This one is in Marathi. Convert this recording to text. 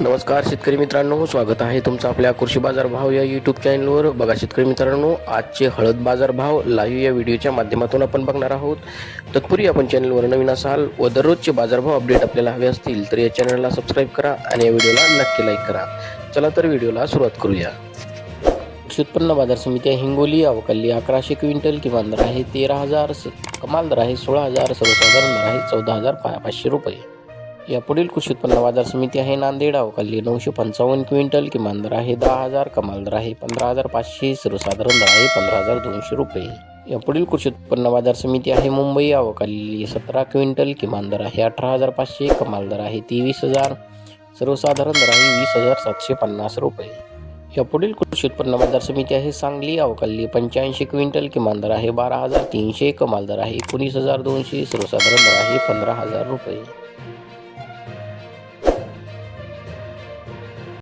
नमस्कार शेतकरी मित्रांनो, स्वागत आहे तुमचं आपल्या कृषी बाजार भाव या यूट्यूब चॅनलवर. बघा शेतकरी मित्रांनो, आजचे हळद बाजार भाव लाईव्ह या व्हिडिओच्या माध्यमातून आपण बघणार आहोत. तत्पूर्वी आपण चॅनलवर नवीन असाल व दररोजचे बाजारभाव अपडेट आपल्याला हवे असतील तर या चॅनलला सबस्क्राईब करा आणि या व्हिडिओला नक्की लाईक करा. चला तर व्हिडिओला सुरुवात करूया. कृषी उत्पन्न बाजार समिती हिंगोली अवकाली 1100 क्विंटल, किमान दर आहे 13,000, कमाल दर आहे 16,000, सर्वसाधारण दर आहे 14,500 रुपये. यापुढील कृषी उत्पन्न बाजार समिती आहे नांदेड अवकाली 955 क्विंटल, किमान दर आहे 10,000, कमाल दर आहे 15,500, सर्वसाधारण दर आहे 15,200 रुपये. यापुढील कृषी उत्पन्न बाजार समिती आहे मुंबई अवकाली 17 क्विंटल, किमान दर आहे 18,500, कमाल दर आहे 23,000, सर्वसाधारण दर आहे 20,750 रुपये. यापुढील कृषी उत्पन्न बाजार समिती आहे सांगली अवकाली 85 क्विंटल, किमान दर आहे 12,300, कमाल दर आहे 19,200, सर्वसाधारण दर आहे 15,000 रुपये.